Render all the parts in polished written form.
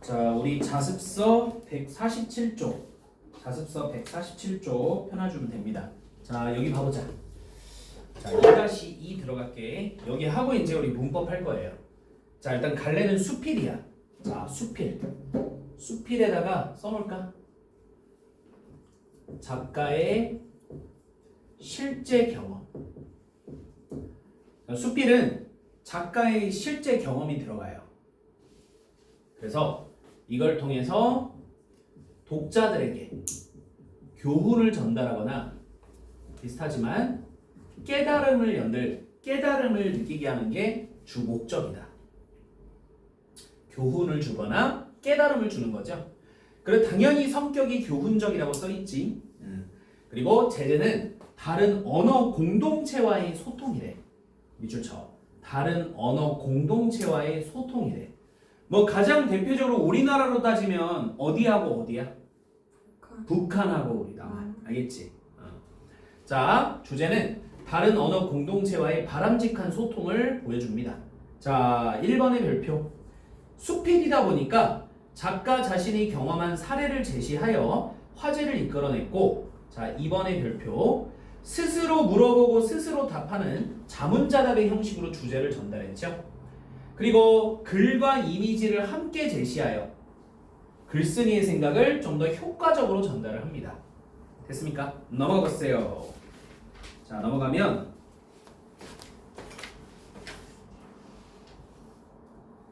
자, 우리 자습서 147쪽. 자습서 147쪽 펴놔주면 됩니다. 자, 여기 봐보자. 자, 2-2 들어갈게. 여기 하고 이제 우리 문법 할 거예요. 자, 일단 갈래는 수필이야. 자, 수필. 수필에다가 써놓을까? 작가의 실제 경험. 수필은 작가의 실제 경험이 들어가요. 그래서 이걸 통해서 독자들에게 교훈을 전달하거나 비슷하지만 깨달음을 느끼게 하는 게 주 목적이다. 교훈을 주거나 깨달음을 주는 거죠. 그리고 당연히 성격이 교훈적이라고 써있지. 그리고 제재는 다른 언어 공동체와의 소통이래. 밑줄 쳐. 다른 언어 공동체와의 소통이래. 뭐 가장 대표적으로 우리나라로 따지면 어디하고 어디야? 북한하고 우리나라. 알겠지? 자, 주제는 다른 언어 공동체와의 바람직한 소통을 보여줍니다. 자, 1번의 별표. 수필이다 보니까 작가 자신이 경험한 사례를 제시하여 화제를 이끌어냈고, 자, 2번의 별표. 스스로 물어보고 스스로 답하는 자문자답의 형식으로 주제를 전달했죠. 그리고 글과 이미지를 함께 제시하여 글쓴이의 생각을 좀 더 효과적으로 전달을 합니다. 됐습니까? 넘어가보세요. 자, 넘어가면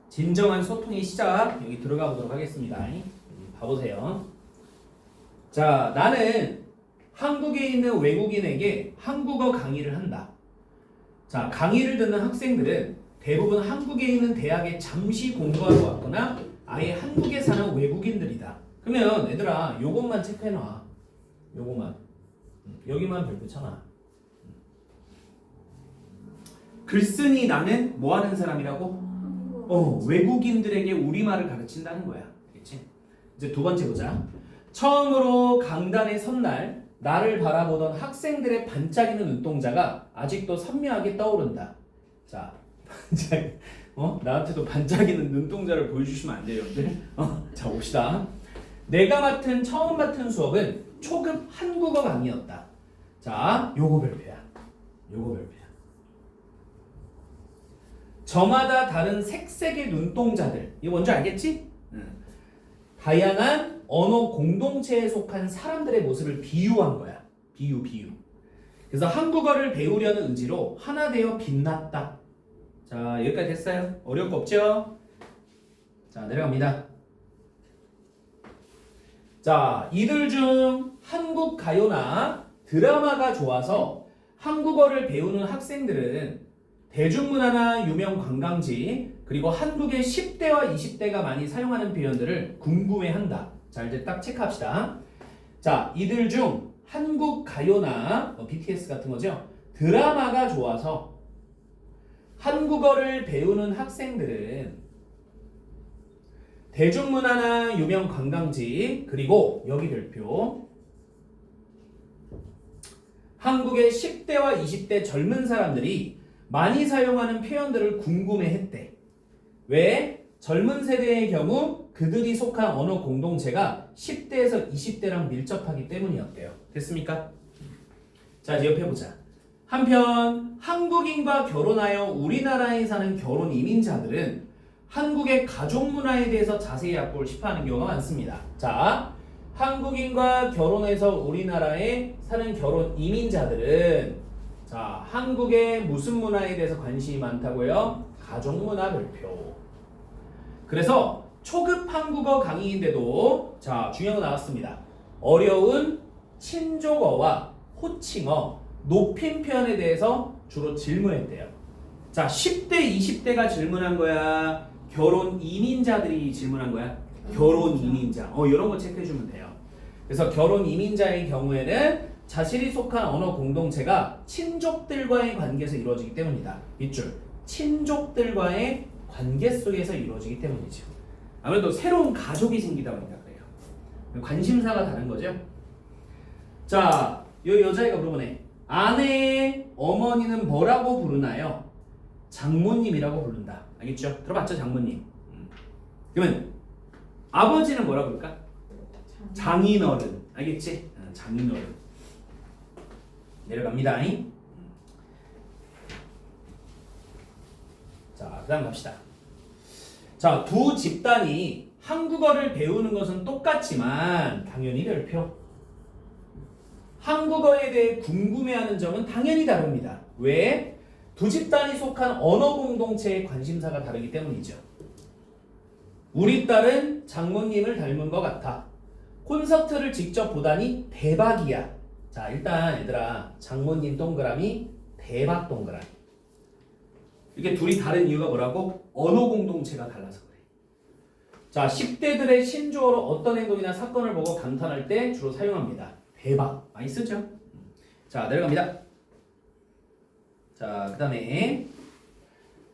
진정한 소통의 시작, 여기 들어가 보도록 하겠습니다. 봐보세요. 자, 나는 한국에 있는 외국인에게 한국어 강의를 한다. 자, 강의를 듣는 학생들은 대부분 한국에 있는 대학에 잠시 공부하러 왔거나 아예 한국에 사는 외국인들이다. 그러면 얘들아, 요것만 체크해놔. 요것만. 여기만 별표 쳐놔. 글쓴이 나는 뭐 하는 사람이라고? 외국인들에게 우리말을 가르친다는 거야. 그렇지? 이제 두 번째 보자. 처음으로 강단에 선 날 나를 바라보던 학생들의 반짝이는 눈동자가 아직도 선명하게 떠오른다. 자, 나한테도 반짝이는 눈동자를 보여주시면 안 돼요, 여러분들? 자, 봅시다. 내가 처음 맡은 수업은 초급 한국어 강의였다. 자, 요거 별표야. 저마다 다른 색색의 눈동자들. 이거 뭔지 알겠지? 다양한 언어 공동체에 속한 사람들의 모습을 비유한 거야. 비유. 그래서 한국어를 배우려는 의지로 하나 되어 빛났다. 자, 여기까지 됐어요? 어려울 거 없죠? 자, 내려갑니다. 자, 이들 중 한국 가요나 드라마가 좋아서 한국어를 배우는 학생들은 대중문화나 유명 관광지, 그리고 한국의 10대와 20대가 많이 사용하는 표현들을 궁금해한다. 자, 이제 딱 체크합시다. 자, 이들 중 한국 가요나 BTS 같은 거죠. 드라마가 좋아서 한국어를 배우는 학생들은 대중문화나 유명 관광지, 그리고 여기 별표 한국의 10대와 20대 젊은 사람들이 많이 사용하는 표현들을 궁금해했대. 왜? 젊은 세대의 경우 그들이 속한 언어 공동체가 10대에서 20대랑 밀접하기 때문이었대요. 됐습니까? 자, 이제 옆에 보자. 한편 한국인과 결혼하여 우리나라에 사는 결혼 이민자들은 한국의 가족 문화에 대해서 자세히 알고 싶어하는 경우가 많습니다. 자, 한국인과 결혼해서 우리나라에 사는 결혼 이민자들은 자, 한국의 무슨 문화에 대해서 관심이 많다고요? 가족 문화 별표. 그래서 초급 한국어 강의인데도 자, 중요한 거 나왔습니다. 어려운 친족어와 호칭어, 높임 표현에 대해서 주로 질문했대요. 자, 10대, 20대가 질문한 거야? 결혼 이민자들이 질문한 거야? 결혼 이민자. 이런 거 체크해 주면 돼요. 그래서 결혼 이민자의 경우에는 자신이 속한 언어 공동체가 친족들과의 관계에서 이루어지기 때문이다. 밑줄. 친족들과의 관계 속에서 이루어지기 때문이죠. 아무래도 새로운 가족이 생기다 보니까 그래요. 관심사가 다른 거죠. 자, 요 여자애가 물어보네. 아내의 어머니는 뭐라고 부르나요? 장모님이라고 부른다. 알겠죠? 들어봤죠, 장모님? 그러면 아버지는 뭐라 부를까? 장인어른. 알겠지? 장인어른. 내려갑니다. 자, 그 다음 갑시다. 자, 두 집단이 한국어를 배우는 것은 똑같지만 당연히 별표. 한국어에 대해 궁금해하는 점은 당연히 다릅니다. 왜? 두 집단이 속한 언어 공동체의 관심사가 다르기 때문이죠. 우리 딸은 장모님을 닮은 것 같아. 콘서트를 직접 보다니 대박이야. 자, 일단 얘들아, 장모님 동그라미, 대박 동그라미. 이게 둘이 다른 이유가 뭐라고? 언어 공동체가 달라서 그래. 자, 10대들의 신조어로 어떤 행동이나 사건을 보고 감탄할 때 주로 사용합니다. 대박. 많이 쓰죠? 자, 내려갑니다. 자, 그 다음에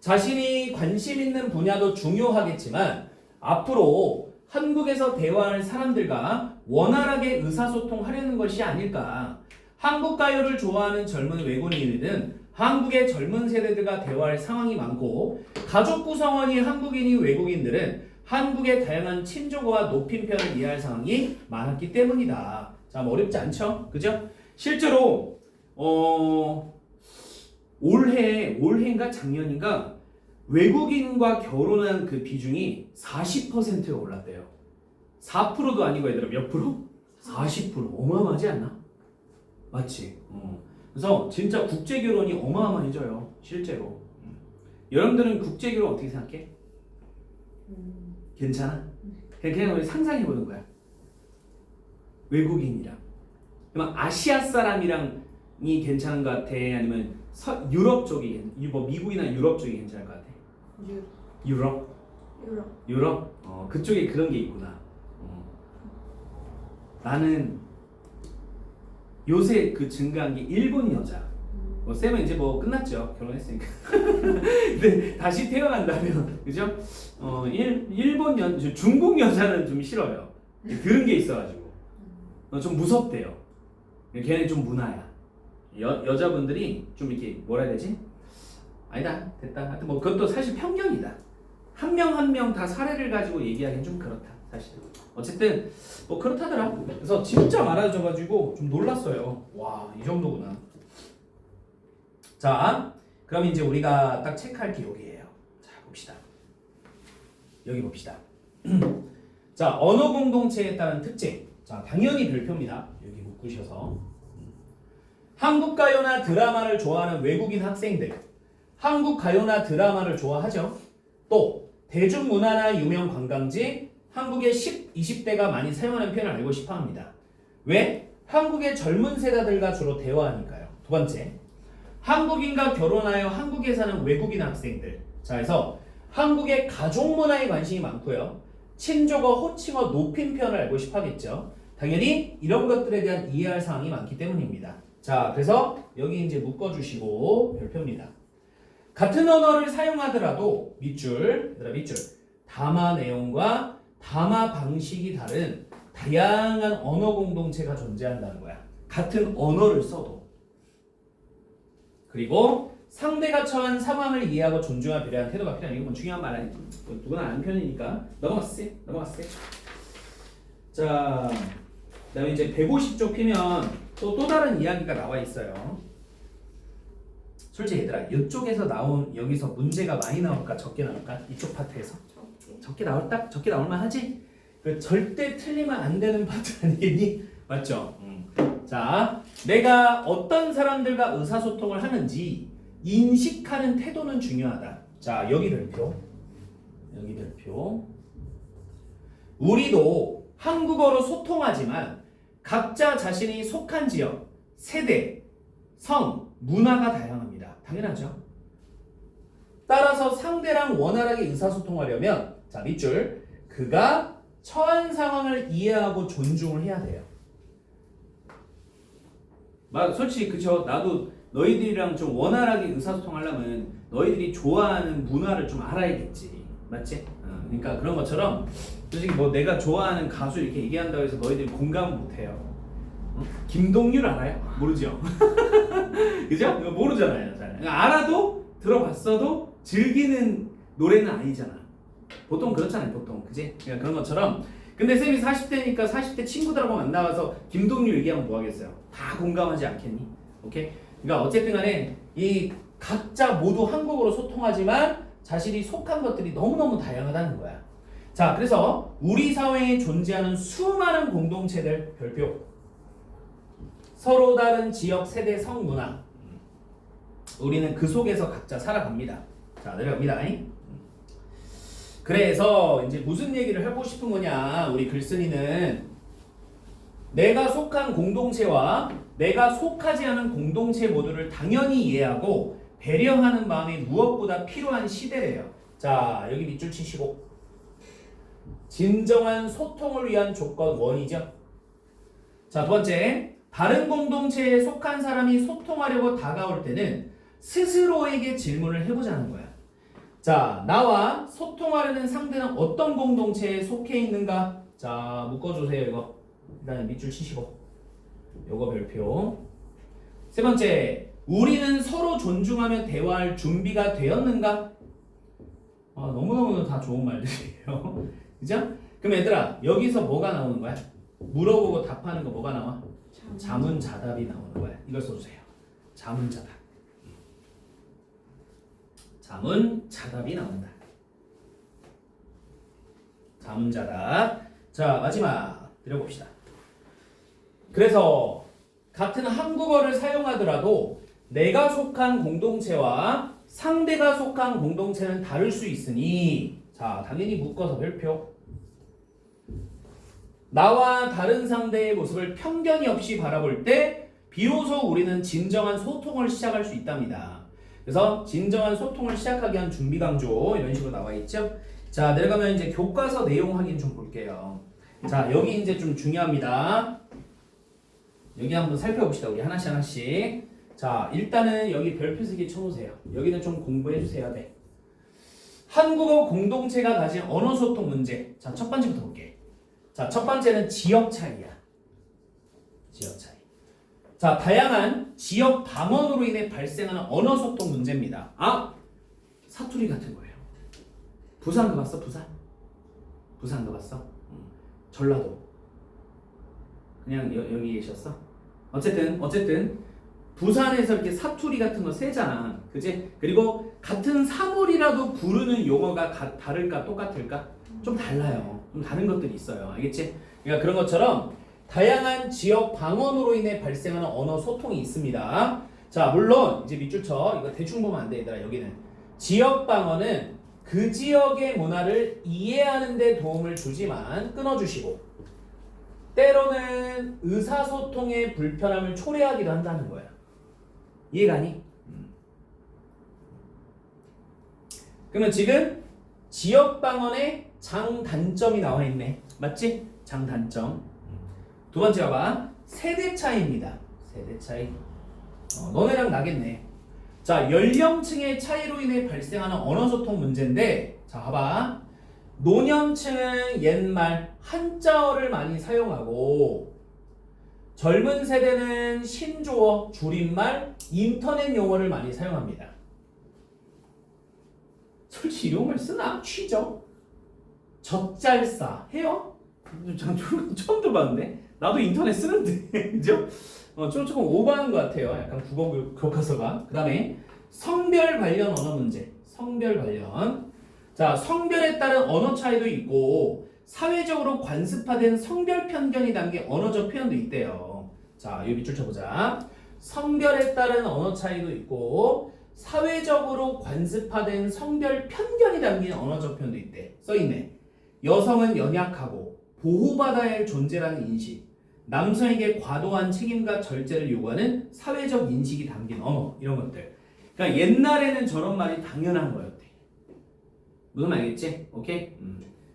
자신이 관심 있는 분야도 중요하겠지만 앞으로 한국에서 대화할 사람들과 원활하게 의사소통하려는 것이 아닐까. 한국 가요를 좋아하는 젊은 외국인들은 한국의 젊은 세대들과 대화할 상황이 많고 가족 구성원이 한국인이 외국인들은 한국의 다양한 친족어와 높임표를 이해할 상황이 많았기 때문이다. 자, 뭐 어렵지 않죠? 그죠? 실제로 올해인가 작년인가 외국인과 결혼한 그 비중이 40%가 올랐대요. 4%도 아니고 얘들아 몇 프로? 40%. 어마어마하지 않나? 맞지? 그래서 진짜 국제 결혼이 어마어마해져요. 실제로. 여러분들은 국제 결혼 어떻게 생각해? 괜찮아? 그냥 우리 상상해보는 거야. 외국인이랑. 그러면 아시아 사람이랑이 괜찮은 것 같아? 아니면 유럽 쪽이, 뭐 미국이나 유럽 쪽이 괜찮을 것 같아? 유럽? 유럽? 그쪽에 그런 게 있구나. 나는 요새 그 증가한 게 일본 여자. 쌤은 이제 뭐 끝났죠. 결혼했으니까. 근데 다시 태어난다면, 그죠? 일본 중국 여자는 좀 싫어요. 들은 게 있어가지고. 좀 무섭대요. 걔네 좀 문화야. 여자분들이 좀 이렇게 뭐라 해야 되지? 아니다, 됐다. 하여튼 뭐 그것도 사실 편견이다. 한 명 한 명 다 사례를 가지고 얘기하기는 좀 그렇다. 사실. 어쨌든 뭐 그렇다더라. 그래서 진짜 많아져가지고 좀 놀랐어요. 와, 이 정도구나. 자, 그럼 이제 우리가 딱 체크할 게 여기예요. 자, 봅시다. 여기 봅시다. 자, 언어 공동체에 따른 특징. 자, 당연히 별표입니다. 여기 묶으셔서. 한국 가요나 드라마를 좋아하는 외국인 학생들. 한국 가요나 드라마를 좋아하죠. 또 대중문화나 유명 관광지, 한국의 10, 20대가 많이 사용하는 표현을 알고 싶어 합니다. 왜? 한국의 젊은 세대들과 주로 대화하니까요. 두 번째, 한국인과 결혼하여 한국에 사는 외국인 학생들. 자, 그래서 한국의 가족 문화에 관심이 많고요. 친족어, 호칭어, 높임 표현을 알고 싶어 하겠죠. 당연히 이런 것들에 대한 이해할 사항이 많기 때문입니다. 자, 그래서 여기 이제 묶어주시고 별표입니다. 같은 언어를 사용하더라도 밑줄, 얘들아 밑줄, 담화 내용과 담화 방식이 다른 다양한 언어 공동체가 존재한다는 거야. 같은 언어를 써도. 그리고 상대가 처한 상황을 이해하고 존중하고 배려하는 태도가 필요한 이건 중요한 말 아니지. 누구나 아는 편이니까 넘어갔어요. 자, 그다음에 이제 150쪽 피면 또 다른 이야기가 나와 있어요. 솔직히 얘들아, 이쪽에서 나온 여기서 문제가 많이 나올까 적게 나올까? 이쪽 파트에서 적게 나올만 하지? 그 절대 틀리면 안 되는 파트 아니겠니? 맞죠? 자, 내가 어떤 사람들과 의사소통을 하는지 인식하는 태도는 중요하다. 자, 여기 별표. 우리도 한국어로 소통하지만 각자 자신이 속한 지역, 세대, 성, 문화가 다양합니다. 당연하죠. 따라서 상대랑 원활하게 의사소통하려면 자, 밑줄, 그가 처한 상황을 이해하고 존중을 해야 돼요. 솔직히 그쵸. 나도 너희들이랑 좀 원활하게 의사소통하려면 너희들이 좋아하는 문화를 좀 알아야겠지. 맞지? 그러니까 그런 것처럼 솔직히 뭐 내가 좋아하는 가수 이렇게 얘기한다고 해서 너희들이 공감을 못해요. 김동률 알아요? 모르죠? 그죠? 모르잖아요. 잘. 그러니까 알아도 들어봤어도 즐기는 노래는 아니잖아. 보통 그렇잖아요. 보통 그지? 그러니까 그런 것처럼. 근데 쌤이 40대니까 40대 친구들하고 만나서 김동률 얘기하면 뭐 하겠어요? 다 공감하지 않겠니? 오케이? 그러니까 어쨌든 간에 이 각자 모두 한국어로 소통하지만 자신이 속한 것들이 너무너무 다양하다는 거야. 자, 그래서 우리 사회에 존재하는 수많은 공동체들 별표. 서로 다른 지역, 세대, 성문화. 우리는 그 속에서 각자 살아갑니다. 자, 내려갑니다. 그래서 이제 무슨 얘기를 하고 싶은 거냐? 우리 글쓴이는 내가 속한 공동체와 내가 속하지 않은 공동체 모두를 당연히 이해하고 배려하는 마음이 무엇보다 필요한 시대래요. 자, 여기 밑줄 치시고 진정한 소통을 위한 조건 원이죠. 자, 두 번째, 다른 공동체에 속한 사람이 소통하려고 다가올 때는 스스로에게 질문을 해보자는 거야. 자, 나와 소통하려는 상대는 어떤 공동체에 속해 있는가? 자, 묶어주세요. 이거 일단 밑줄 치시고 요거 별표. 세 번째, 우리는 서로 존중하며 대화할 준비가 되었는가? 너무너무 다 좋은 말들이에요. 그죠? 그럼 얘들아, 여기서 뭐가 나오는 거야? 물어보고 답하는 거 뭐가 나와? 자문자답이 나오는 거야. 이걸 써주세요. 자문자답. 자문자답이 나온다. 자문자답. 자, 마지막 드려봅시다. 그래서 같은 한국어를 사용하더라도 내가 속한 공동체와 상대가 속한 공동체는 다를 수 있으니, 자, 당연히 묶어서 별표. 나와 다른 상대의 모습을 편견이 없이 바라볼 때 비로소 우리는 진정한 소통을 시작할 수 있답니다. 그래서 진정한 소통을 시작하기 위한 준비 강조 이런 식으로 나와 있죠. 자, 내려가면 이제 교과서 내용 확인 좀 볼게요. 자, 여기 이제 좀 중요합니다. 여기 한번 살펴봅시다. 우리 하나씩 하나씩. 자, 일단은 여기 별표 쓰기 쳐놓으세요. 여기는 좀 공부해 주셔야 돼. 한국어 공동체가 가진 언어 소통 문제. 자, 첫 번째부터 볼게. 자, 첫 번째는 지역 차이야. 지역 차이. 자, 다양한 지역 방언으로 인해 발생하는 언어 소통 문제입니다. 사투리 같은 거예요. 부산 가봤어? 부산? 부산 가봤어? 전라도. 그냥 여기 계셨어? 어쨌든 부산에서 이렇게 사투리 같은 거 세잖아. 그지? 그리고 같은 사물이라도 부르는 용어가 다를까 똑같을까? 좀 달라요. 좀 다른 것들이 있어요. 알겠지? 그러니까 그런 것처럼 다양한 지역 방언으로 인해 발생하는 언어 소통이 있습니다. 자, 물론 이제 밑줄 쳐. 이거 대충 보면 안 돼, 얘들아. 여기는 지역 방언은 그 지역의 문화를 이해하는 데 도움을 주지만 끊어주시고 때로는 의사소통의 불편함을 초래하기도 한다는 거야. 이해가니? 그러면 지금 지역 방언의 장단점이 나와 있네. 맞지? 장단점. 두 번째 봐봐. 세대 차이입니다. 세대 차이. 너네랑 나겠네. 자, 연령층의 차이로 인해 발생하는 언어소통 문제인데, 자, 봐봐. 노년층은 옛말 한자어를 많이 사용하고 젊은 세대는 신조어, 줄임말, 인터넷 용어를 많이 사용합니다. 솔직히 이런 말 쓰나? 취죠? 젖잘싸 해요? 전 처음 들어봤는데. 나도 인터넷 쓰는데. 그죠? 조금 오버하는 것 같아요. 약간 국어 교과서가. 그 다음에 성별 관련 언어 문제. 성별 관련. 자, 성별에 따른 언어 차이도 있고 사회적으로 관습화된 성별 편견이 담긴 언어적 표현도 있대요. 자, 이 밑줄 쳐보자. 성별에 따른 언어 차이도 있고 사회적으로 관습화된 성별 편견이 담긴 언어적 표현도 있대. 써있네. 여성은 연약하고 보호받아야 할 존재라는 인식, 남성에게 과도한 책임과 절제를 요구하는 사회적 인식이 담긴 언어, 이런 것들. 그러니까 옛날에는 저런 말이 당연한 거였대. 무슨 말이겠지? 오케이?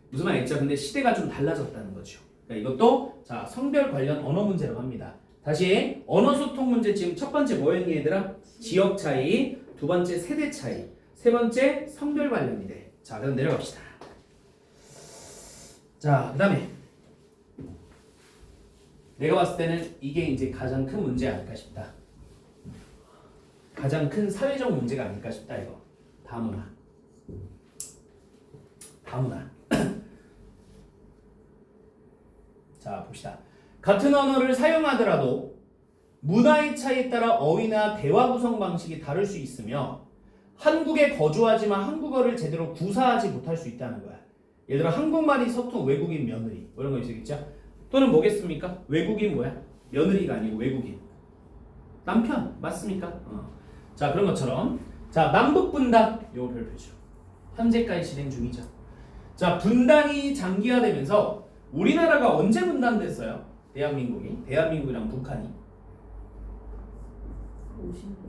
무슨 말이겠죠? 근데 시대가 좀 달라졌다는 거죠. 그러니까 이것도 자, 성별 관련 언어 문제라고 합니다. 다시 언어 소통 문제 지금 첫 번째 뭐였니 얘들아? 지역 차이, 두 번째 세대 차이, 세 번째 성별 관련이래. 자, 그럼 내려갑시다. 자, 그 다음에 내가 봤을 때는 이게 이제 가장 큰 문제 아닐까 싶다. 가장 큰 사회적 문제가 아닐까 싶다 이거. 다문화. 다문화. 자, 봅시다. 같은 언어를 사용하더라도 문화의 차이에 따라 어휘나 대화 구성 방식이 다를 수 있으며 한국에 거주하지만 한국어를 제대로 구사하지 못할 수 있다는 거야. 예를 들어 한국말이 서툰 외국인 며느리 뭐 이런 거 있겠죠? 또는 뭐겠습니까? 외국인 뭐야? 며느리가 아니고 외국인. 남편 맞습니까? 자, 그런 것처럼 자, 남북 분단 요 별표죠. 현재까지 진행 중이죠. 자, 분단이 장기화되면서 우리나라가 언제 분단됐어요? 대한민국이랑 북한이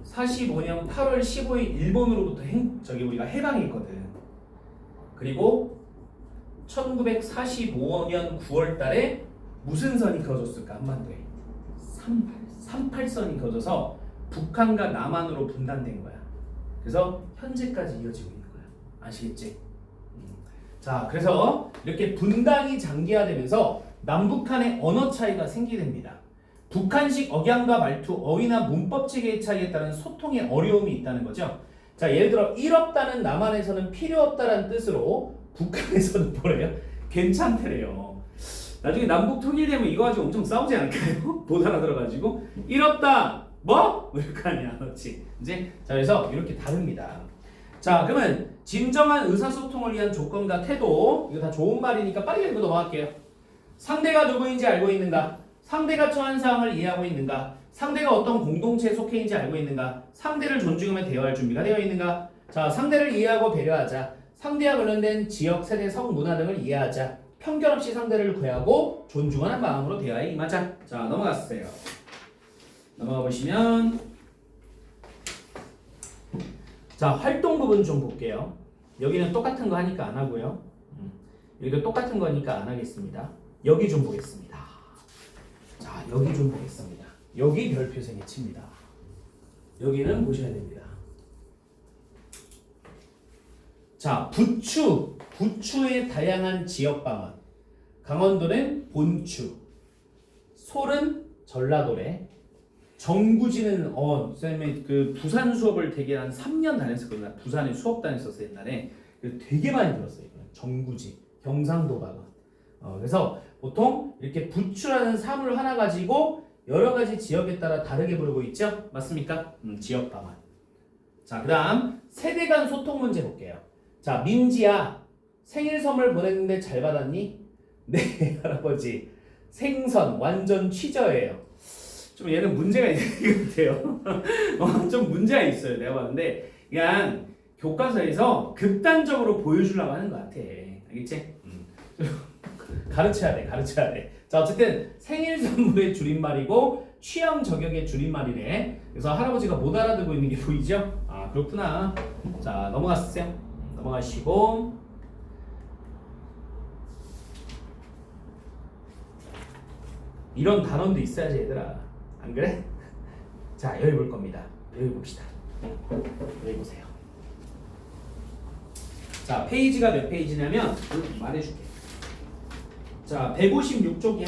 45년 8월 15일 일본으로부터 우리가 해방했거든. 그리고 1945년 9월 달에 무슨 선이 그어졌을까? 한반도에 38선이 그어져서 북한과 남한으로 분단된 거야. 그래서 현재까지 이어지고 있는 거야. 아시겠지? 자, 그래서 이렇게 분단이 장기화되면서 남북한의 언어 차이가 생기게 됩니다. 북한식 억양과 말투, 어휘나 문법 체계의 차이에 따른 소통의 어려움이 있다는 거죠. 자, 예를 들어 일 없다는 남한에서는 필요 없다는 뜻으로 북한에서는 뭐래요? 괜찮대래요. 나중에 남북 통일되면 이거 가지고 엄청 싸우지 않을까요? 못 알아들어가지고 일 없다 뭐? 왜 이렇게 하냐, 그렇지? 이제 자, 그래서 이렇게 다릅니다. 자, 그러면 진정한 의사소통을 위한 조건과 태도, 이거 다 좋은 말이니까 빨리 읽고 넘어갈게요. 상대가 누구인지 알고 있는가? 상대가 처한 상황을 이해하고 있는가? 상대가 어떤 공동체에 속해 있는지 알고 있는가? 상대를 존중하며 대화할 준비가 되어 있는가? 자, 상대를 이해하고 배려하자. 상대와 관련된 지역, 세대, 성, 문화 등을 이해하자. 편견 없이 상대를 구애하고 존중하는 마음으로 대화에 임하자. 자, 넘어갔어요. 넘어가 보시면 자, 활동 부분 좀 볼게요. 여기는 똑같은 거 하니까 안 하고요. 여기도 똑같은 거니까 안 하겠습니다. 여기 좀 보겠습니다. 자, 여기 좀 보겠습니다. 여기 별표 3개 칩니다. 여기는 보셔야 됩니다. 자, 부추의 다양한 지역 방언. 강원도는 본추, 솔은 전라도래, 정구지는 선생님이 그 부산 수업을 되게 한 3년 다녔었거든요. 부산에 수업 다녔었어요 옛날에. 되게 많이 들었어요. 정구지, 경상도 방언. 그래서 보통 이렇게 부추라는 사물 하나 가지고 여러 가지 지역에 따라 다르게 부르고 있죠? 맞습니까? 지역 방언. 자, 그다음 세대 간 소통 문제 볼게요. 자, 민지야, 생일 선물 보냈는데 잘 받았니? 네, 할아버지. 생선 완전 취저예요. 좀 얘는 문제가 있는 것 같아요. 좀 문제가 있어요. 내가 봤는데 그냥 교과서에서 극단적으로 보여주려고 하는 것 같아. 알겠지? 가르쳐야 돼. 자, 어쨌든 생일 선물의 줄임말이고 취향 저격의 줄임말이래. 그래서 할아버지가 못 알아듣고 있는 게 보이죠? 아, 그렇구나. 자, 넘어갔어요. 넘어가시고 이런 단원도 있어야지 얘들아. 안 그래? 자, 여기 볼 겁니다. 여기 봅시다. 여기 보세요. 자, 페이지가 몇 페이지냐면 말해줄게. 자, 156쪽이야.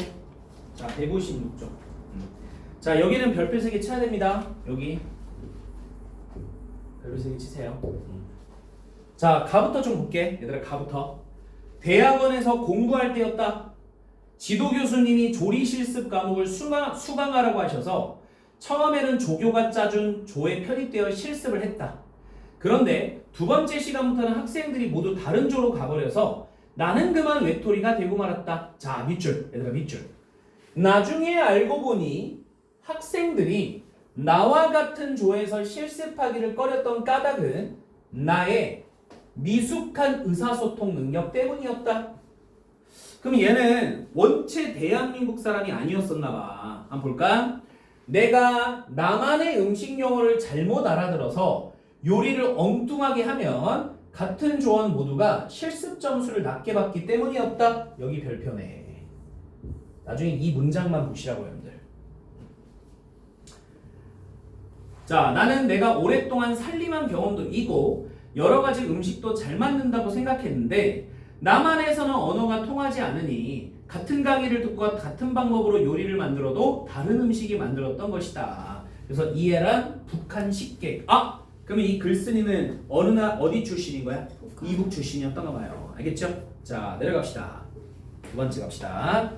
자, 156쪽. 자, 여기는 별표 3개 쳐야 됩니다. 여기 별표 3개 치세요. 자, 가부터 좀 볼게. 얘들아, 가부터. 대학원에서 공부할 때였다. 지도 교수님이 조리 실습 과목을 수강하라고 하셔서 처음에는 조교가 짜준 조에 편입되어 실습을 했다. 그런데 두 번째 시간부터는 학생들이 모두 다른 조로 가버려서 나는 그만 외톨이가 되고 말았다. 자, 밑줄. 얘들아, 밑줄. 나중에 알고 보니 학생들이 나와 같은 조에서 실습하기를 꺼렸던 까닭은 나의 미숙한 의사소통 능력 때문이었다. 그럼 얘는 원체 대한민국 사람이 아니었었나 봐. 한번 볼까? 내가 나만의 음식 용어를 잘못 알아들어서 요리를 엉뚱하게 하면 같은 조원 모두가 실습 점수를 낮게 받기 때문이었다. 여기 별표네. 나중에 이 문장만 보시라고 여러분들. 자, 나는 내가 오랫동안 살림한 경험도 있고 여러 가지 음식도 잘 만든다고 생각했는데 남한에서는 언어가 통하지 않으니 같은 강의를 듣고 같은 방법으로 요리를 만들어도 다른 음식이 만들었던 것이다. 그래서 이해란 북한 식객. 아! 그러면 이 글쓴이는 어디 출신인 거야? 이북 출신이었던가 봐요. 알겠죠? 자, 내려갑시다. 두 번째 갑시다.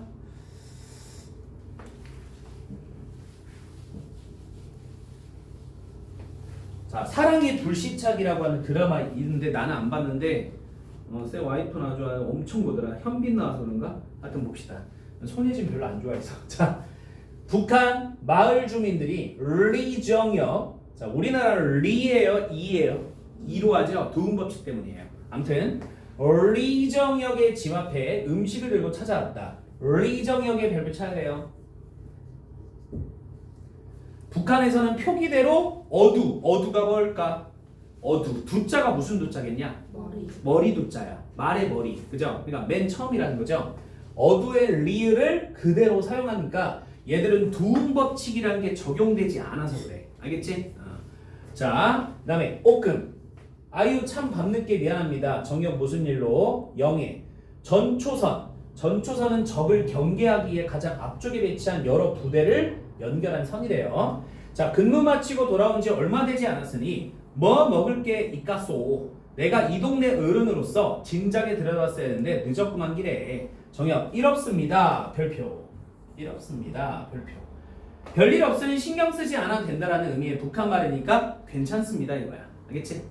자, 사랑의 불시착이라고 하는 드라마 있는데 나는 안 봤는데 쌤 와이프는 아주 엄청 보더라. 현빈 나와서 그런가? 하여튼 봅시다. 손예진 별로 안 좋아해서. 자, 북한 마을 주민들이 리정역, 자, 우리나라 리예요, 이예요. 이로 하죠. 도움법칙 때문이에요. 아무튼 리정역의 집 앞에 음식을 들고 찾아왔다. 리정역의 별표 찾아요. 북한에서는 표기대로 어두가 뭘까? 두자가 무슨 두자겠냐? 머리 두자야. 말의 머리. 그죠? 그러니까 맨 처음이라는 거죠. 어두의 리을을 그대로 사용하니까 얘들은 두음법칙이라는 게 적용되지 않아서 그래. 알겠지? 자, 그 다음에 오금. 아유 참 밤늦게 미안합니다. 정역 무슨 일로? 영해. 전초선은 적을 경계하기 위해 가장 앞쪽에 배치한 여러 부대를 연결한 선이래요. 자, 근무 마치고 돌아온 지 얼마 되지 않았으니 뭐 먹을 게 있겠소. 내가 이 동네 어른으로서 진작에 들어왔어야 했는데 늦었구만 기래. 정역 일 없습니다. 별표. 일 없습니다. 별표. 별일 없으니 신경 쓰지 않아도 된다라는 의미의 북한 말이니까 괜찮습니다 이거야. 알겠지?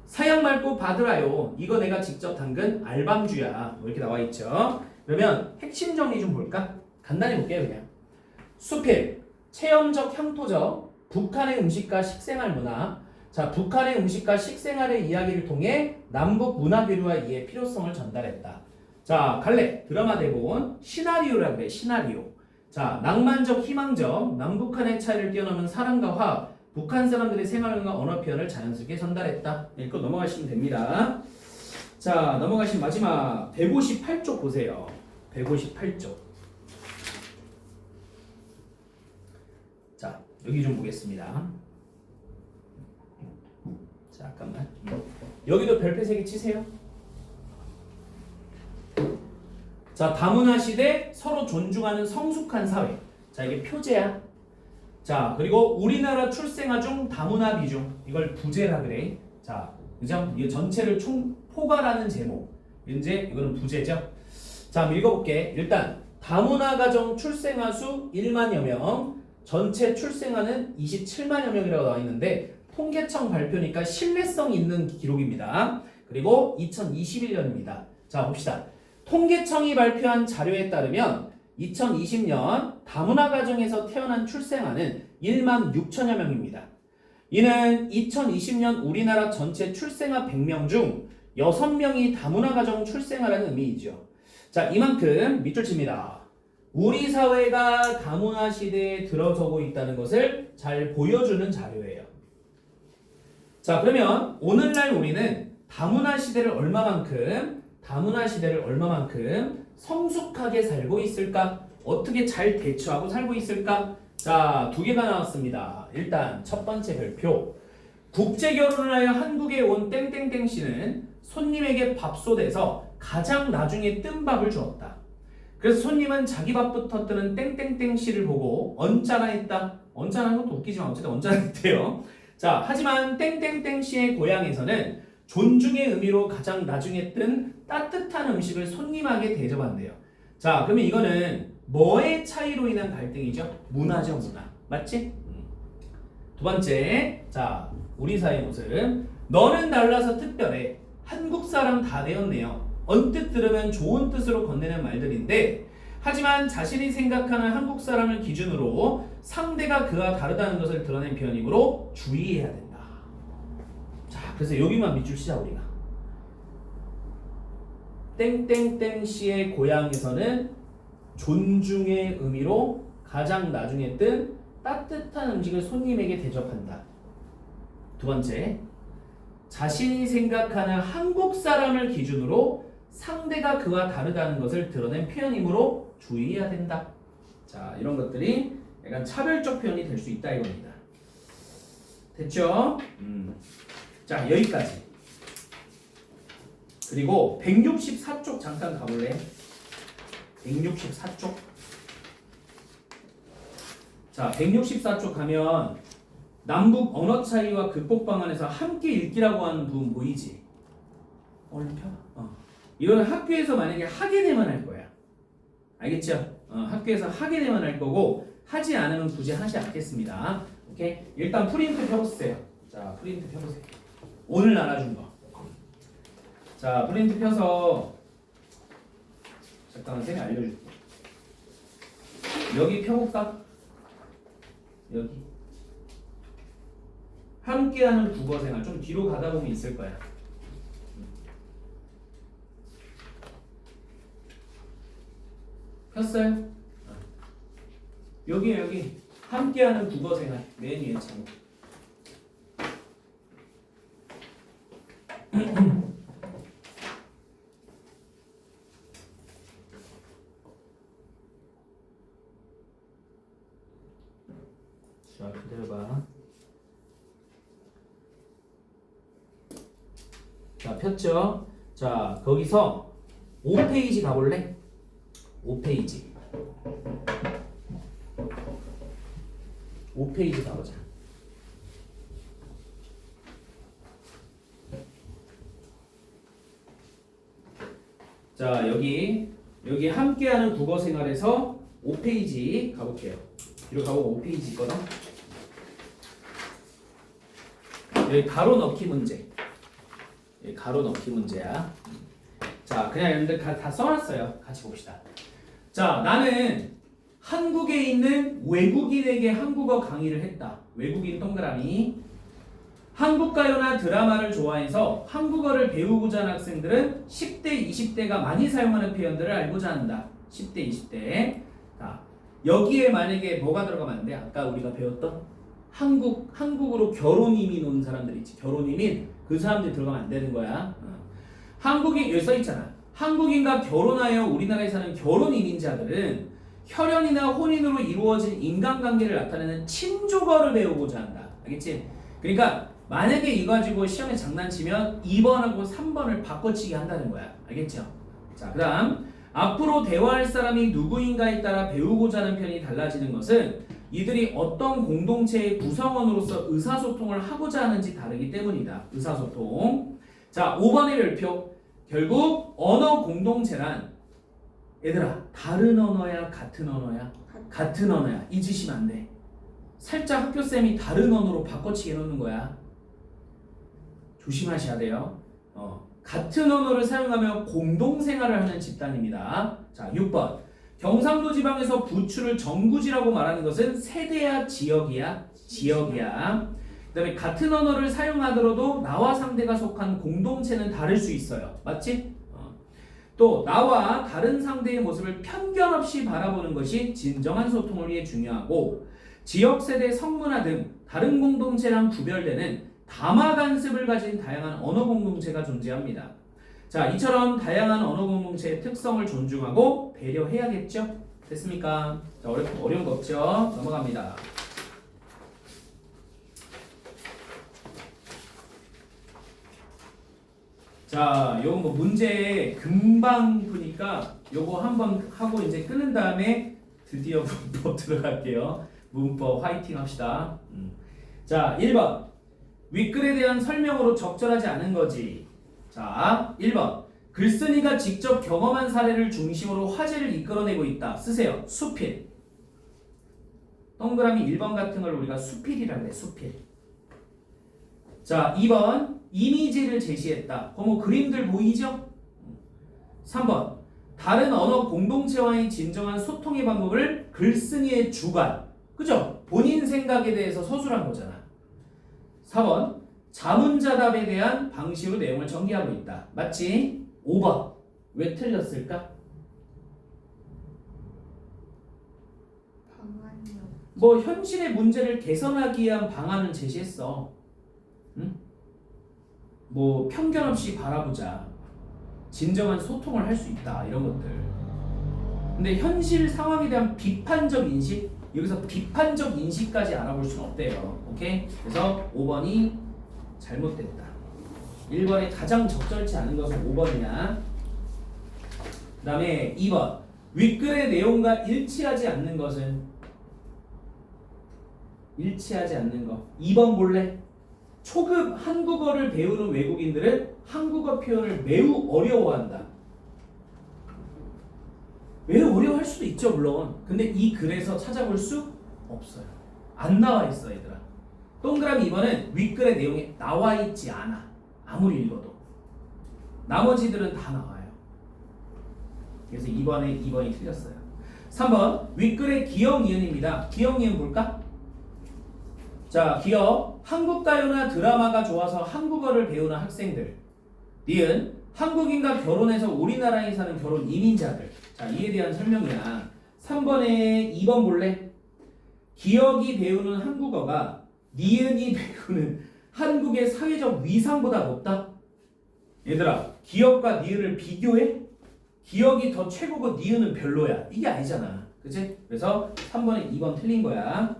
사양 말고 받으라요. 이거 내가 직접 담근 알밤주야. 뭐 이렇게 나와 있죠. 그러면 핵심 정리 좀 볼까? 간단히 볼게요 그냥. 수필, 체험적 향토적, 북한의 음식과 식생활 문화. 자, 북한의 음식과 식생활의 이야기를 통해 남북 문화 교류와 이해 필요성을 전달했다. 자, 갈래 드라마 대본 시나리오라 그래. 시나리오. 자, 낭만적, 희망적, 남북한의 차이를 뛰어넘은 사랑과 화합, 북한 사람들의 생활과 언어 표현을 자연스럽게 전달했다. 읽고 넘어가시면 됩니다. 자, 넘어가시면 마지막 158쪽 보세요. 158쪽. 자, 여기 좀 보겠습니다. 잠깐만. 여기도 별표 3개 치세요. 자, 다문화 시대 서로 존중하는 성숙한 사회. 자, 이게 표제야. 자, 그리고 우리나라 출생아 중 다문화 비중. 이걸 부제라 그래. 자, 그죠? 이게 전체를 포괄하는 제목. 이제 이거는 부제죠. 자, 한번 읽어볼게. 일단 다문화 가정 출생아 수 1만여 명, 전체 출생아는 27만여 명이라고 나와 있는데 통계청 발표니까 신뢰성 있는 기록입니다. 그리고 2021년입니다. 자, 봅시다. 통계청이 발표한 자료에 따르면 2020년 다문화 가정에서 태어난 출생아는 1만 6천여 명입니다. 이는 2020년 우리나라 전체 출생아 100명 중 6명이 다문화 가정 출생아라는 의미이죠. 자, 이만큼 밑줄 칩니다. 우리 사회가 다문화 시대에 들어서고 있다는 것을 잘 보여주는 자료예요. 자, 그러면 오늘날 우리는 다문화 시대를 얼마만큼 성숙하게 살고 있을까? 어떻게 잘 대처하고 살고 있을까? 자, 2개가 나왔습니다. 일단 첫 번째 별표. 국제 결혼을 하여 한국에 온 땡땡땡 씨는 손님에게 밥솥에서 가장 나중에 뜬 밥을 주었다. 그래서 손님은 자기 밥부터 뜨는 땡땡땡 씨를 보고 언짢아했다. 언짢아한 것도 웃기지만 어쨌든 언짢아했대요. 자, 하지만 땡땡땡 씨의 고향에서는 존중의 의미로 가장 나중에 뜬 따뜻한 음식을 손님에게 대접한대요. 자, 그러면 이거는 뭐의 차이로 인한 갈등이죠? 문화죠, 문화. 맞지? 두 번째, 자, 우리 사회의 모습. 너는 달라서 특별해. 한국 사람 다 되었네요. 언뜻 들으면 좋은 뜻으로 건네는 말들인데, 하지만 자신이 생각하는 한국 사람을 기준으로 상대가 그와 다르다는 것을 드러낸 표현이므로 주의해야 된다. 자, 그래서 여기만 밑줄 치자 우리가. 땡땡땡 씨의 고향에서는 존중의 의미로 가장 나중에 뜬 따뜻한 음식을 손님에게 대접한다. 두 번째, 자신이 생각하는 한국 사람을 기준으로 상대가 그와 다르다는 것을 드러낸 표현이므로 주의해야 된다. 자, 이런 것들이 약간 차별적 표현이 될 수 있다 이겁니다. 됐죠? 자, 여기까지. 그리고 164쪽 잠깐 가볼래? 164쪽. 자, 164쪽 가면 남북 언어 차이와 극복 방안에서 함께 읽기라고 하는 부분 보이지? 얼른 펴. 이거는 학교에서 만약에 하게 되면 할 거야. 알겠죠? 학교에서 하게 되면 할 거고 하지 않으면 굳이 하지 않겠습니다. 오케이? 일단 프린트 펴보세요. 자, 프린트 펴보세요. 오늘 알아준 거. 자, 프린트 펴서 잠깐만 쌤이 알려줄게. 여기 펴볼까? 여기 함께하는 국어생활 좀 뒤로 가다 보면 있을 거야. 폈어요? 여기 함께하는 국어생활 맨 위에 제목. 자, 기다려봐. 자, 폈죠? 자, 거기서 5페이지 가볼래? 5페이지. 5페이지 가보자. 자, 여기 함께하는 국어생활에서 5페이지 가볼게요. 뒤로 가보고 5페이지 있거든. 여기 가로 넣기 문제. 여기 가로 넣기 문제야. 자, 그냥 여러분들 다 써놨어요. 같이 봅시다. 자, 나는 한국에 있는 외국인에게 한국어 강의를 했다. 외국인 동그라미. 한국가요나 드라마를 좋아해서 한국어를 배우고자 하는 학생들은 10대, 20대가 많이 사용하는 표현들을 알고자 한다. 10대, 20대. 자, 여기에 만약에 뭐가 들어가면 안 돼? 아까 우리가 배웠던 한국으로 결혼 이민 온 사람들 있지. 결혼 이민. 그 사람들이 들어가면 안 되는 거야. 한국인, 여기 써있잖아. 한국인과 결혼하여 우리나라에 사는 결혼 이민자들은 혈연이나 혼인으로 이루어진 인간관계를 나타내는 친족어를 배우고자 한다. 알겠지? 그러니까 만약에 이거 가지고 시험에 장난치면 2번하고 3번을 바꿔치기 한다는 거야. 알겠죠? 자, 그 다음 앞으로 대화할 사람이 누구인가에 따라 배우고자 하는 편이 달라지는 것은 이들이 어떤 공동체의 구성원으로서 의사소통을 하고자 하는지 다르기 때문이다. 의사소통. 자, 5번의 별표. 결국 언어 공동체란 얘들아 다른 언어야 같은 언어야? 같은 언어야. 잊으시면 안 돼. 살짝 학교쌤이 다른 언어로 바꿔치기 해놓는 거야. 조심하셔야 돼요. 같은 언어를 사용하며 공동생활을 하는 집단입니다. 자, 6번. 경상도 지방에서 부추를 정구지라고 말하는 것은 세대야 지역이야? 지역이야. 그 다음에 같은 언어를 사용하더라도 나와 상대가 속한 공동체는 다를 수 있어요. 맞지? 또 나와 다른 상대의 모습을 편견 없이 바라보는 것이 진정한 소통을 위해 중요하고 지역, 세대, 성문화 등 다른 공동체랑 구별되는 담화 간습을 가진 다양한 언어 공동체가 존재합니다. 자, 이처럼 다양한 언어 공동체의 특성을 존중하고 배려해야겠죠? 됐습니까? 자, 어려운 거 없죠? 넘어갑니다. 자, 요거 뭐 문제 금방 푸니까 요거 한번 하고 이제 끊은 다음에 드디어 문법 들어갈게요. 문법 화이팅 합시다. 자, 1번. 윗글에 대한 설명으로 적절하지 않은 거지. 자, 1번. 글쓴이가 직접 경험한 사례를 중심으로 화제를 이끌어내고 있다. 쓰세요. 수필. 동그라미 1번 같은 걸 우리가 수필이라고 해. 수필. 자, 2번. 이미지를 제시했다. 뭐 그림들 보이죠? 3번. 다른 언어 공동체와의 진정한 소통의 방법을 글쓴이의 주관. 그죠? 본인 생각에 대해서 서술한 거잖아. 4번. 자문자답에 대한 방식으로 내용을 전개하고 있다. 맞지? 5번. 왜 틀렸을까? 방안이요. 뭐 현실의 문제를 개선하기 위한 방안을 제시했어. 응? 뭐 편견 없이 바라보자. 진정한 소통을 할 수 있다. 이런 것들. 근데 현실 상황에 대한 비판적 인식, 여기서 비판적 인식까지 알아볼 수는 없대요. 오케이? 그래서 5번이 잘못됐다. 1번에 가장 적절치 않은 것은 5번이야. 그 다음에 2번. 윗글의 내용과 일치하지 않는 것은 일치하지 않는 거. 2번 볼래? 초급 한국어를 배우는 외국인들은 한국어 표현을 매우 어려워한다. 매우 어려워할 수도 있죠, 물론. 근데 이 글에서 찾아볼 수 없어요. 안 나와 있어, 얘들아. 동그라미 2번은 윗글의 내용이 나와 있지 않아. 아무리 읽어도. 나머지들은 다 나와요. 그래서 2번이 틀렸어요. 3번 윗글의 기역 니은입니다. 기역 니은 볼까? 자, 기역 한국 가요나 드라마가 좋아서 한국어를 배우는 학생들. 니은 한국인과 결혼해서 우리나라에 사는 결혼 이민자들. 자, 이에 대한 설명이야. 3번에 2번 볼래? 기역이 배우는 한국어가 니은이 배우는 한국의 사회적 위상보다 높다? 얘들아, 기역과 니은을 비교해? 기역이 더 최고고 니은은 별로야. 이게 아니잖아. 그치? 그래서 3번에 2번 틀린 거야.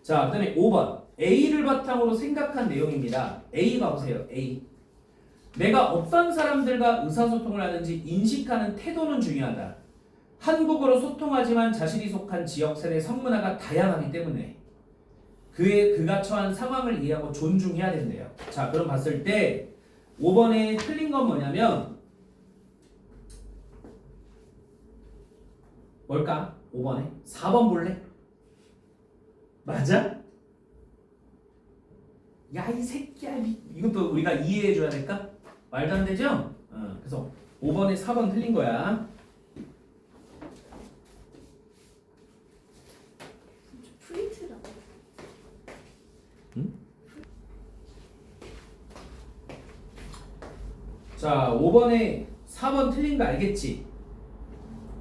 자, 그 다음에 5번. A를 바탕으로 생각한 내용입니다. A 가보세요. A. 내가 어떤 사람들과 의사소통을 하는지 인식하는 태도는 중요하다. 한국어로 소통하지만 자신이 속한 지역 세대 성문화가 다양하기 때문에 그가 처한 상황을 이해하고 존중해야 된대요. 자, 그럼 봤을 때 5번에 틀린 건 뭐냐면 뭘까? 5번에 4번 볼래? 맞아? 야, 이 새끼야. 이것도 우리가 이해해 줘야 될까? 말도 안 되죠? 그래서 5번에 4번 틀린 거야. 프린트라고. 응? 자, 5번에 4번 틀린 거 알겠지?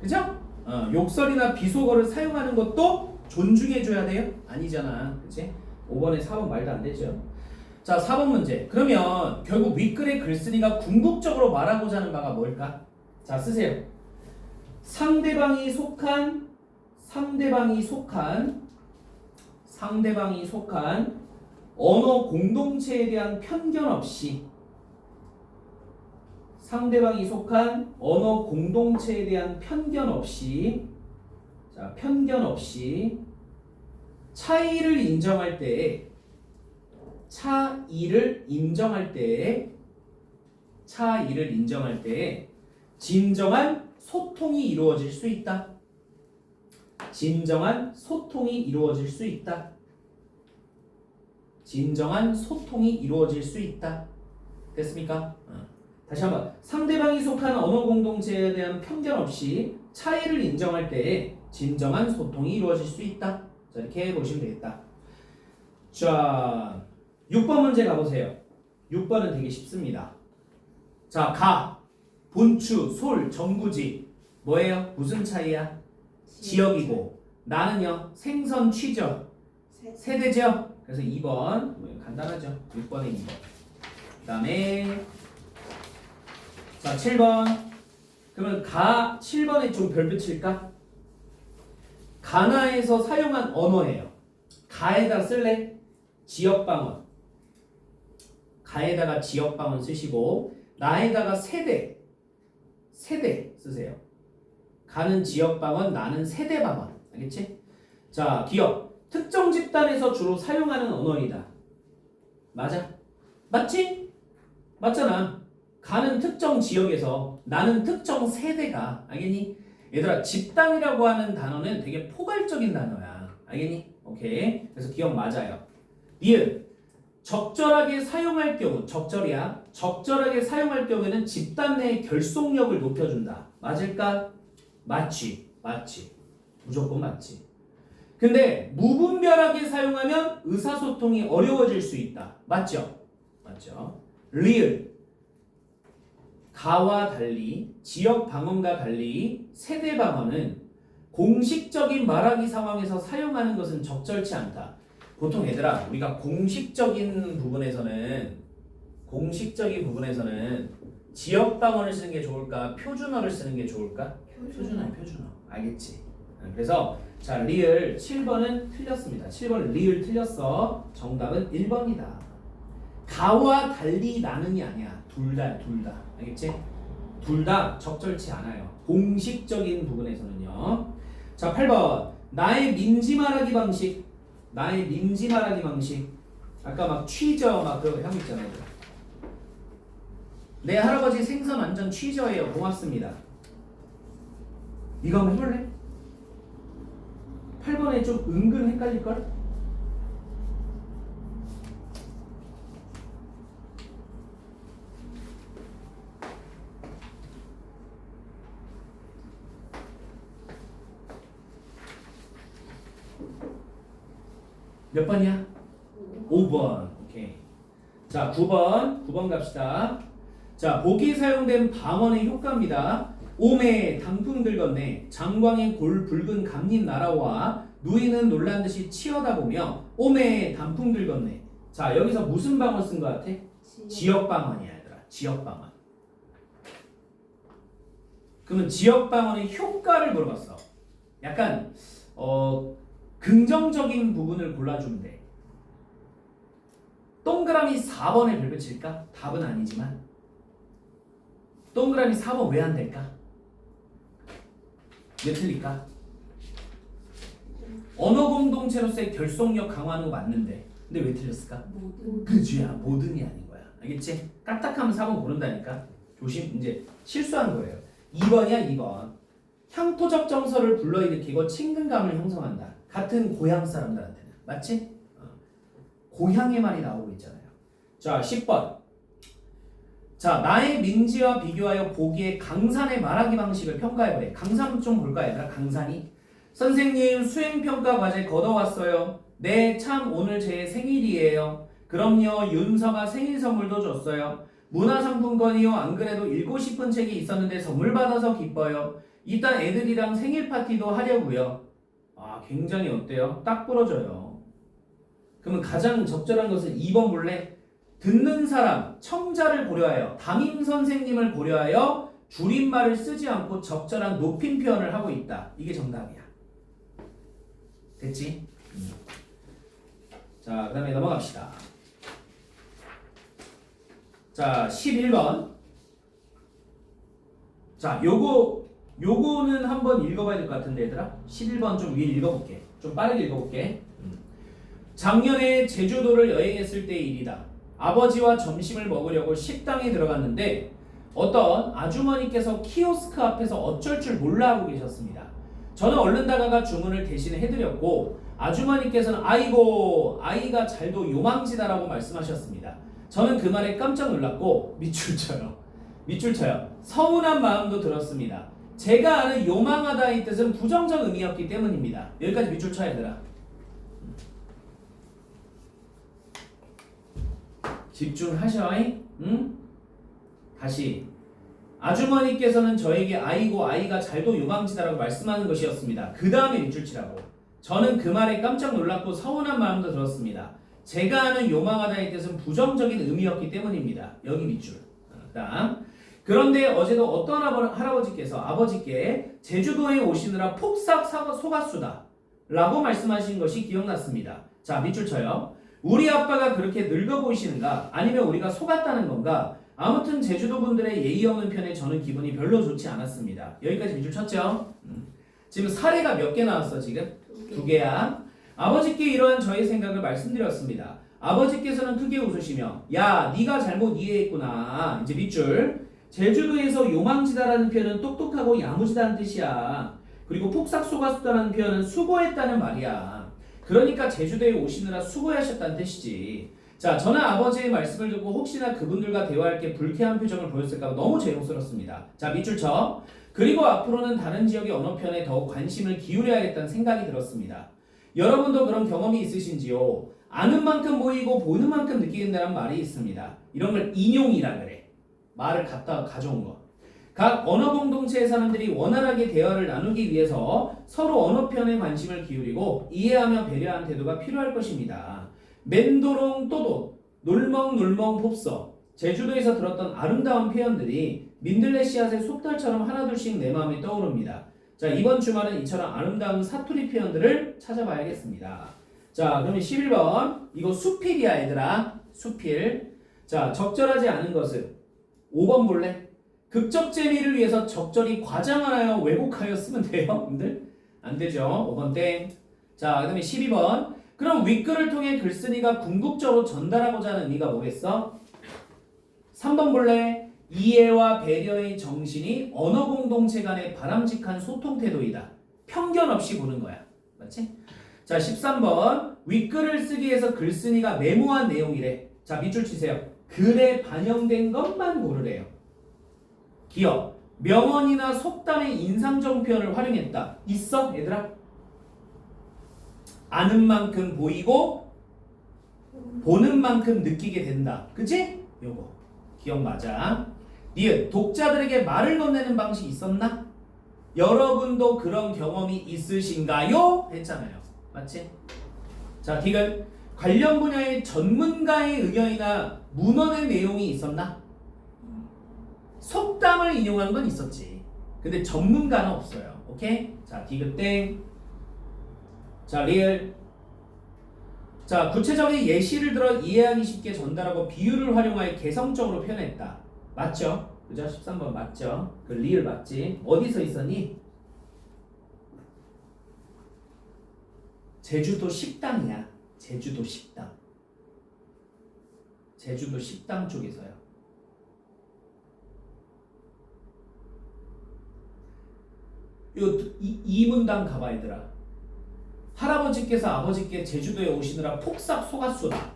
그죠? 욕설이나 비속어를 사용하는 것도 존중해 줘야 돼요? 아니잖아. 그치? 5번에 4번 말도 안 되죠? 자, 4번 문제. 그러면 결국 윗글의 글쓰기가 궁극적으로 말하고자 하는 바가 뭘까? 자, 쓰세요. 상대방이 속한 언어 공동체에 대한 편견 없이 자, 편견 없이 차이를 인정할 때에 진정한 소통이 이루어질 수 있다. 진정한 소통이 이루어질 수 있다. 됐습니까? 다시 한번. 상대방이 속한 언어 공동체에 대한 편견 없이 차이를 인정할 때에 진정한 소통이 이루어질 수 있다. 자, 이렇게 보시면 되겠다. 자, 6번 문제 가보세요. 6번은 되게 쉽습니다. 자, 가, 본추, 솔, 정구지 뭐예요? 무슨 차이야? 지역이고 나는요? 생선, 취죠? 세대죠? 그래서 2번 간단하죠? 6번에 2번. 그 다음에 자, 7번. 그러면 7번에 좀 별 붙일까? 가나에서 사용한 언어예요. 가에다 쓸래? 지역방언. 가에다가 지역방언 쓰시고 나에다가 세대 쓰세요. 가는 지역방언, 나는 세대방언. 알겠지? 자, 기억. 특정 집단에서 주로 사용하는 언어이다. 맞아? 맞지? 맞잖아. 가는 특정 지역에서, 나는 특정 세대가. 알겠니? 얘들아, 집단이라고 하는 단어는 되게 포괄적인 단어야. 알겠니? 오케이. 그래서 기억 맞아요. 니은 적절하게 사용할 경우, 적절이야. 적절하게 사용할 경우에는 집단 내의 결속력을 높여준다. 맞을까? 맞지. 무조건 맞지. 근데 무분별하게 사용하면 의사소통이 어려워질 수 있다. 맞죠? 리을 가와 달리, 지역 방언과 달리 세대 방언은 공식적인 말하기 상황에서 사용하는 것은 적절치 않다. 보통 얘들아, 우리가 공식적인 부분에서는 지역 방언을 쓰는 게 좋을까? 표준어를 쓰는 게 좋을까? 표준어. 알겠지? 그래서 자, 리을 7번은 틀렸습니다. 7번 리을 틀렸어. 정답은 1번이다. 가와 달리 나는이 아니야. 둘 다. 알겠지? 둘 다 적절치 않아요. 공식적인 부분에서는요. 자, 8번. 나의 민지 말하기 방식. 아까 막 취저 막 그런 거 하고 있잖아요. 내 할아버지 생선 완전 취저예요. 고맙습니다. 이거 한번 해볼래? 8번에 좀 은근 헷갈릴걸? 몇 번이야? 5번. 오케이. 자, 9번 갑시다. 자, 보기 사용된 방언의 효과입니다. 오매 당풍 들건네 장광의 골 붉은 감잎 날아와 누이는 놀란 듯이 치어다보며 오매 단풍 들건네. 자, 여기서 무슨 방언 쓴 것 같아? 지역 방언이야, 얘들아. 지역 방언. 그러면 지역 방언의 효과를 물어봤어. 약간 긍정적인 부분을 골라주면 돼. 동그라미 4번에 별표 칠까? 답은 아니지만 동그라미 4번 왜 안 될까? 왜 틀릴까? 언어 공동체로서의 결속력 강화하는 거 맞는데 근데 왜 틀렸을까? 그지야 모든이 아닌 거야. 알겠지? 까딱하면 4번 고른다니까. 조심. 이제 실수한 거예요. 2번이야 2번. 향토적 정서를 불러일으키고 친근감을 형성한다. 같은 고향 사람들한테는. 맞지? 고향의 말이 나오고 있잖아요. 자 10번. 자 나의 민지와 비교하여 보기에 강산의 말하기 방식을 평가해보래. 강산 좀 볼까 얘들아? 강산이 선생님 수행평가 과제 걷어왔어요. 네 참 오늘 제 생일이에요. 그럼요 윤서가 생일 선물도 줬어요. 문화상품권이요. 안 그래도 읽고 싶은 책이 있었는데 선물 받아서 기뻐요. 이따 애들이랑 생일 파티도 하려고요. 아 굉장히 어때요? 딱 부러져요. 그러면 가장 적절한 것은 2번 볼래? 듣는 사람, 청자를 고려하여 담임 선생님을 고려하여 줄임말을 쓰지 않고 적절한 높임 표현을 하고 있다. 이게 정답이야. 됐지? 자, 그 다음에 넘어갑시다. 자, 11번. 자, 요거는 한번 읽어봐야 될 것 같은데 얘들아. 11번 좀 위에 읽어볼게. 좀 빠르게 읽어볼게. 작년에 제주도를 여행했을 때의 일이다. 아버지와 점심을 먹으려고 식당에 들어갔는데 어떤 아주머니께서 키오스크 앞에서 어쩔 줄 몰라 하고 계셨습니다. 저는 얼른 다가가 주문을 대신 해드렸고 아주머니께서는 아이고 아이가 잘도 요망지다라고 말씀하셨습니다. 저는 그 말에 깜짝 놀랐고 밑줄 쳐요. 서운한 마음도 들었습니다. 제가 아는 요망하다의 뜻은 부정적 의미였기 때문입니다. 여기까지 밑줄 쳐야 되더라. 집중하셔. 응? 다시 아주머니께서는 저에게 아이고 아이가 잘도 요망지다라고 말씀하는 것이었습니다. 그 다음에 밑줄 치라고. 저는 그 말에 깜짝 놀랐고 서운한 마음도 들었습니다. 제가 아는 요망하다의 뜻은 부정적인 의미였기 때문입니다. 여기 밑줄. 그다음 그런데 어제도 어떤 할아버지께서 아버지께 제주도에 오시느라 폭삭 속았수다 라고 말씀하신 것이 기억났습니다. 자 밑줄 쳐요. 우리 아빠가 그렇게 늙어 보이시는가? 아니면 우리가 속았다는 건가? 아무튼 제주도 분들의 예의 없는 편에 저는 기분이 별로 좋지 않았습니다. 여기까지 밑줄 쳤죠? 지금 사례가 몇 개 나왔어 지금? 2개야. 아버지께 이러한 저의 생각을 말씀드렸습니다. 아버지께서는 크게 웃으시며 야 네가 잘못 이해했구나. 이제 밑줄. 제주도에서 요망지다라는 표현은 똑똑하고 야무지다는 뜻이야. 그리고 폭삭 속았다는 표현은 수고했다는 말이야. 그러니까 제주도에 오시느라 수고하셨다는 뜻이지. 자, 저는 아버지의 말씀을 듣고 혹시나 그분들과 대화할 게 불쾌한 표정을 보였을까 너무 죄송스럽습니다. 자, 밑줄 쳐. 그리고 앞으로는 다른 지역의 언어 표현에 더욱 관심을 기울여야겠다는 생각이 들었습니다. 여러분도 그런 경험이 있으신지요? 아는 만큼 보이고 보는 만큼 느끼는다는 말이 있습니다. 이런 걸 인용이라 그래. 말을 갖다 가져온 거. 각 언어 공동체의 사람들이 원활하게 대화를 나누기 위해서 서로 언어 표현에 관심을 기울이고 이해하며 배려하는 태도가 필요할 것입니다. 맨도롱 또도, 놀멍 pop서, 제주도에서 들었던 아름다운 표현들이 민들레 씨앗의 속달처럼 하나둘씩 내 마음에 떠오릅니다. 자 이번 주말은 이처럼 아름다운 사투리 표현들을 찾아봐야겠습니다. 자 그러면 11번 이거 수필이야 얘들아. 수필. 자 적절하지 않은 것은 5번 볼래? 극적 재미를 위해서 적절히 과장하여 왜곡하여 쓰면 돼요? 여러분들? 안 되죠. 5번 땡. 자, 그 다음에 12번. 그럼 윗글을 통해 글쓴이가 궁극적으로 전달하고자 하는 의미가 뭐겠어? 3번 볼래? 이해와 배려의 정신이 언어 공동체 간의 바람직한 소통 태도이다. 편견 없이 보는 거야. 맞지? 자, 13번. 윗글을 쓰기 위해서 글쓴이가 메모한 내용이래. 자, 밑줄 치세요. 글에 반영된 것만 고르래요. 기억. 명언이나 속담의 인상적 표현을 활용했다. 있어? 얘들아? 아는 만큼 보이고 보는 만큼 느끼게 된다. 그치? 요거. 기억 맞아. 니은. 독자들에게 말을 건네는 방식이 있었나? 여러분도 그런 경험이 있으신가요? 했잖아요. 맞지? 자, 디귿. 관련 분야의 전문가의 의견이나 문헌의 내용이 있었나? 속담을 인용한 건 있었지. 근데 전문가는 없어요. 오케이? 자, 디귿 땡. 자, 리을. 자, 구체적인 예시를 들어 이해하기 쉽게 전달하고 비유를 활용하여 개성적으로 표현했다. 맞죠? 그죠? 13번 맞죠? 그 리을 맞지? 어디서 있었니? 제주도 식당이야. 제주도 식당. 제주도 식당 쪽에서요. 이 문단 가봐 얘들아. 할아버지께서 아버지께 제주도에 오시느라 폭삭 속았소다.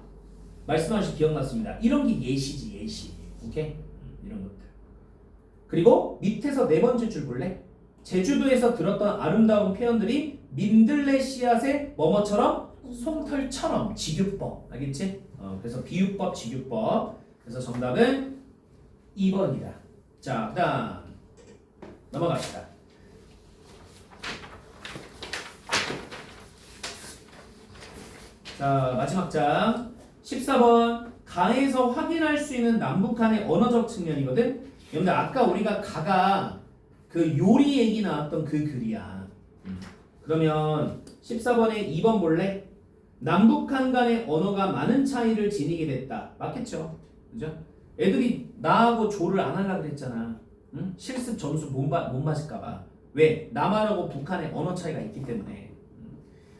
말씀하신 기억났습니다. 이런 게 예시지 예시. 오케이? 이런 것들. 그리고 밑에서 네 번째 줄 볼래? 제주도에서 들었던 아름다운 표현들이 민들레 씨앗의 뭐뭐처럼 솜털처럼 직유법. 알겠지? 그래서 비유법, 직유법. 그래서 정답은 2번이다. 자, 그 다음 넘어갑시다. 자, 마지막 장 14번. 가에서 확인할 수 있는 남북한의 언어적 측면이거든. 여러분들 아까 우리가 가가 그 요리 얘기 나왔던 그 글이야. 그러면 14번에 2번 볼래? 남북한 간의 언어가 많은 차이를 지니게 됐다. 맞겠죠? 그죠? 애들이 나하고 조를 안 하려고 그랬잖아. 응? 실습 점수 못 맞을까봐. 왜? 남한하고 북한의 언어 차이가 있기 때문에.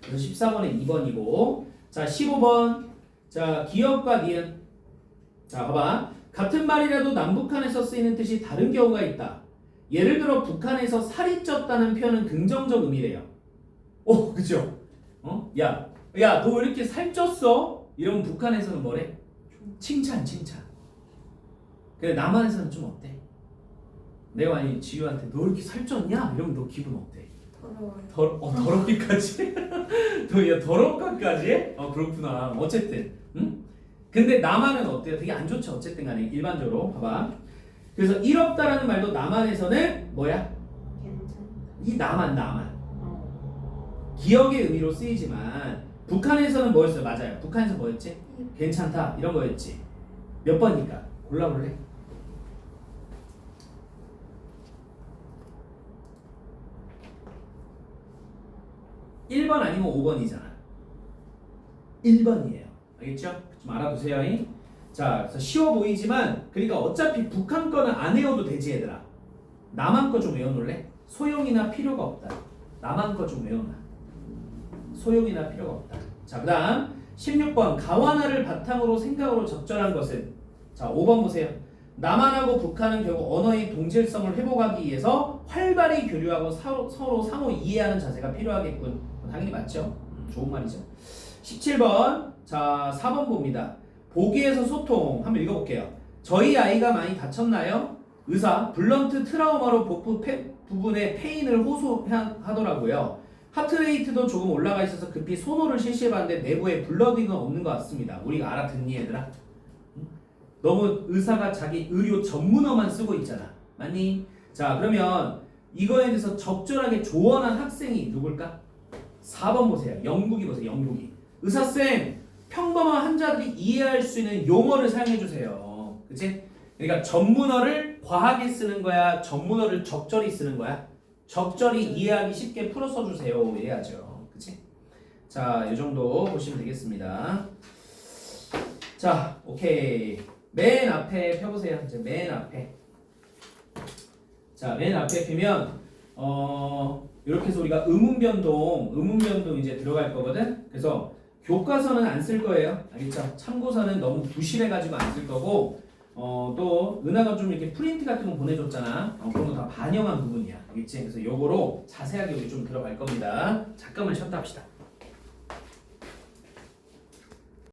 그래서 14번에 2번이고. 자, 15번. 자, 기억과 니은. 자, 봐봐. 같은 말이라도 남북한에서 쓰이는 뜻이 다른 경우가 있다. 예를 들어 북한에서 살이 쪘다는 표현은 긍정적 의미래요. 오, 그죠? 야, 너 왜 이렇게 살쪘어? 이러면 북한에서는 뭐래? 칭찬. 근데 남한에서는 좀 어때? 내가 만약에 지유한테 너 왜 이렇게 살쪘냐? 이러면 너 기분 어때? 더러워요. 더럽기까지? 더럽기까지? 그렇구나. 어쨌든, 응? 근데 남한은 어때요? 되게 안 좋죠. 어쨌든 간에 일반적으로 봐봐. 그래서 이롭다라는 말도 남한에서는 뭐야? 괜찮다. 이 남한. 기억의 의미로 쓰이지만 북한에서는 뭐였어요? 맞아요. 북한에서 뭐였지? 괜찮다 이런 거였지. 몇 번이니까 골라볼래? (1번) 아니면 (5번이잖아) 1번이에요. 알겠죠? 좀 알아두세요. 자, 그래서 쉬워 보이지만 그러니까 어차피 북한 거는 안 외워도 되지 얘들아. 남한 거 좀 외워놓을래? 소용이나 필요가 없다. 남한 거 좀 외워놔. 소용이나 필요가 없다. 자, 그 다음 16번. 가와나를 바탕으로 생각으로 적절한 것은. 자, 5번 보세요. 남한하고 북한은 결국 언어의 동질성을 회복하기 위해서 활발히 교류하고 서로 상호 이해하는 자세가 필요하겠군. 당연히 맞죠? 좋은 말이죠. 17번. 자, 4번 봅니다. 보기에서 소통. 한번 읽어볼게요. 저희 아이가 많이 다쳤나요? 의사. 블런트 트라우마로 복부 부분에 페인을 호소하더라고요. 하트레이트도 조금 올라가 있어서 급히 소노를 실시해봤는데 내부에 블러딩은 없는 것 같습니다. 우리가 알아듣니 얘들아? 너무 의사가 자기 의료 전문어만 쓰고 있잖아. 맞니? 자, 그러면 이거에 대해서 적절하게 조언한 학생이 누굴까? 4번 보세요. 영국이 보세요. 영국이. 의사쌤, 평범한 환자들이 이해할 수 있는 용어를 사용해주세요. 그치? 그러니까 전문어를 과하게 쓰는 거야? 전문어를 적절히 쓰는 거야? 적절히 이해하기 쉽게 풀어 써주세요. 이래야죠. 그치? 자, 이 정도 보시면 되겠습니다. 자, 오케이. 맨 앞에 펴보세요. 이제 맨 앞에. 자, 맨 앞에 펴면 이렇게 해서 우리가 의문변동 이제 들어갈 거거든. 그래서 교과서는 안 쓸 거예요. 알겠죠? 참고서는 너무 부실해가지고 안 쓸 거고 또 은하가 좀 이렇게 프린트 같은 거 보내줬잖아. 그런 거 다 반영한 부분이야. 알겠지? 그래서 요거로 자세하게 우리 좀 들어갈 겁니다. 잠깐만 쉬었다 합시다.